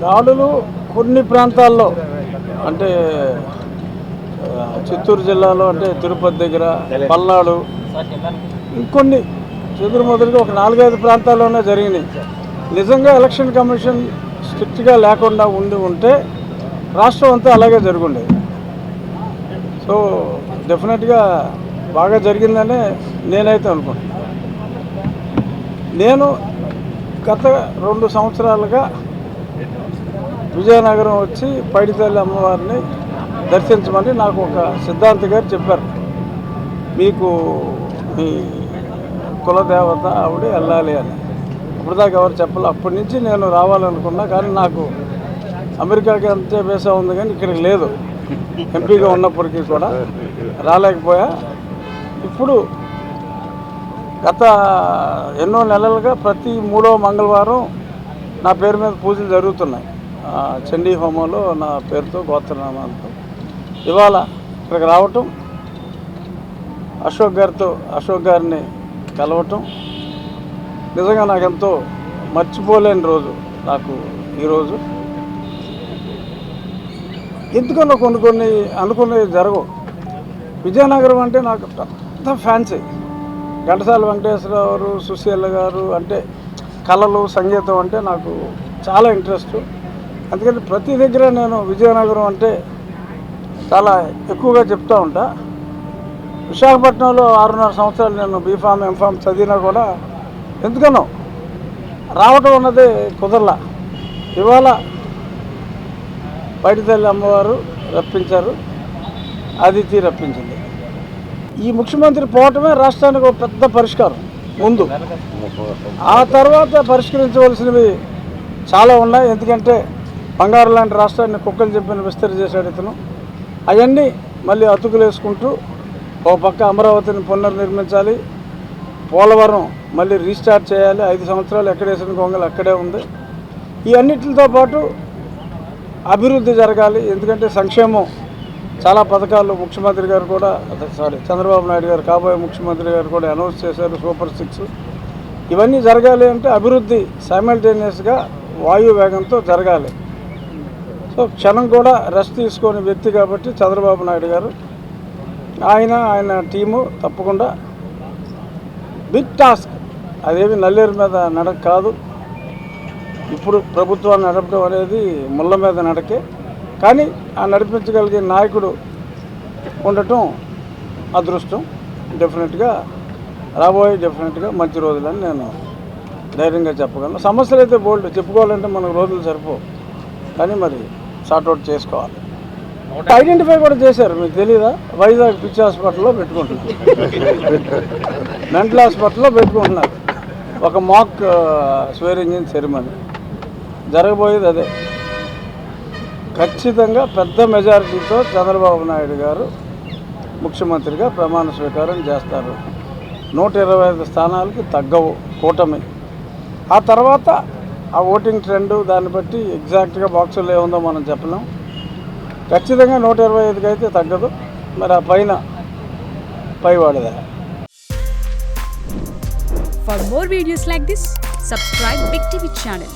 దాడులు కొన్ని ప్రాంతాల్లో అంటే చిత్తూరు జిల్లాలో అంటే తిరుపతి దగ్గర, పల్నాడు, ఇంకొన్ని చెదురుమదురుగా ఒక 4-5 ప్రాంతాల్లోనే జరిగినాయి. నిజంగా ఎలక్షన్ కమిషన్ స్ట్రిక్ట్గా లేకుండా ఉంటే రాష్ట్రం అంతా అలాగే జరుగుండేది. సో డెఫినెట్గా బాగా జరిగిందనే నేనైతే అనుకుంటున్నాను. నేను గత 2 సంవత్సరాలుగా విజయనగరం వచ్చి పైడితల్లి అమ్మవారిని దర్శించమని నాకు ఒక సిద్ధాంతి గారు చెప్పారు. మీకు మీ కులదేవత ఆవిడ వెళ్ళాలి అని. అప్పటిదాకా ఎవరు చెప్పాలి. అప్పటి నుంచి నేను రావాలనుకున్నా, కానీ నాకు అమెరికాకి అంతే వీసా ఉంది కానీ ఇక్కడికి లేదు. ఎంపీగా ఉన్నప్పటికీ కూడా రాలేకపోయా. ఇప్పుడు గత ఎన్నో నెలలుగా ప్రతి 3వ మంగళవారం నా పేరు మీద పూజలు జరుగుతున్నాయి. చండీ హోమంలో నా పేరుతో గోత్రనామాలతో ఇవాళ ఇక్కడికి రావటం, అశోక్ గారిని కలవటం నిజంగా నాకు ఎంతో మర్చిపోలేని రోజు. నాకు ఈరోజు ఎందుకన్నా కొన్ని అనుకునేవి జరగవు. విజయనగరం అంటే నాకు పెద్ద ఫ్యాన్సీ. ఘంటసాల వెంకటేశ్వరరావు గారు, సుశీల గారు అంటే కళలు, సంగీతం అంటే నాకు చాలా ఇంట్రెస్ట్. అందుకని ప్రతి దగ్గర నేను విజయనగరం అంటే చాలా ఎక్కువగా చెప్తూ ఉంటా. విశాఖపట్నంలో 6.5 సంవత్సరాలు నేను బీఫామ్, ఎంఫామ్ చదివినా కూడా ఎందుకనో రావటం అన్నది కుదరలా. ఇవాళ పైడితల్లి అమ్మవారు రప్పించారు, అదితి రప్పించింది. ఈ ముఖ్యమంత్రి పోవటమే రాష్ట్రానికి ఒక పెద్ద పరిష్కారం ముందు. ఆ తర్వాత పరిష్కరించవలసినవి చాలా ఉన్నాయి. ఎందుకంటే బంగారు లాంటి రాష్ట్రాన్ని కుక్కలు చెప్పిన విస్తరి చేశాడు ఇతను. అవన్నీ మళ్ళీ అతుకులు వేసుకుంటూ ఒక పక్క అమరావతిని పునర్నిర్మించాలి, పోలవరం మళ్ళీ రీస్టార్ట్ చేయాలి. 5 సంవత్సరాలు ఎక్కడేసిన గొంగలు అక్కడే ఉంది. ఈ అన్నిటితో పాటు అభివృద్ధి జరగాలి. ఎందుకంటే సంక్షేమం చాలా పథకాలు ముఖ్యమంత్రి గారు కూడా చంద్రబాబు నాయుడు గారు కాబోయే ముఖ్యమంత్రి గారు కూడా అనౌన్స్ చేశారు, సూపర్ 6. ఇవన్నీ జరగాలి అంటే అభివృద్ధి సైమల్టేనియస్గా వాయు వేగంతో జరగాలి. సో క్షణం కూడా రెస్ట్ తీసుకునే వ్యక్తి కాబట్టి చంద్రబాబు నాయుడు గారు, ఆయన టీము తప్పకుండా బిగ్ టాస్క్. అదేమి నల్లేరు మీద నడక కాదు. ఇప్పుడు ప్రభుత్వాన్ని నడపడం అనేది ముళ్ళ మీద నడకే. కానీ ఆ నడిపించగలిగే నాయకుడు ఉండటం అదృష్టం. డెఫినెట్గా డెఫినెట్గా మంచి రోజులని నేను ధైర్యంగా చెప్పగలను. సమస్యలు అయితే బోల్డ్ చెప్పుకోవాలంటే మనకు రోజులు సరిపోవు, కానీ మరి సార్ట్అవుట్ చేసుకోవాలి. ఐడెంటిఫై కూడా చేశారు, మీకు తెలీదా? వైజాగ్ పిచ్చి హాస్పిటల్లో పెట్టుకుంటున్నారు, మెంటల్ హాస్పిటల్లో పెట్టుకుంటున్నారు. ఒక మాక్ స్వేరింగ్ ఇన్ సెరిమనీ జరగబోయేది అదే. ఖచ్చితంగా పెద్ద మెజారిటీతో చంద్రబాబు నాయుడు గారు ముఖ్యమంత్రిగా ప్రమాణ స్వీకారం చేస్తారు. 125 స్థానాలకి తగ్గవు కూటమి. ఆ తర్వాత ఆ ఓటింగ్ ట్రెండ్ దాన్ని బట్టి ఎగ్జాక్ట్గా బాక్సుల్లో ఏముందో మనం చెప్పలేం. ఖచ్చితంగా 125కి అయితే తగ్గదు. మరి ఆ పైవాడిదే. For more videos like this, subscribe Big TV channel.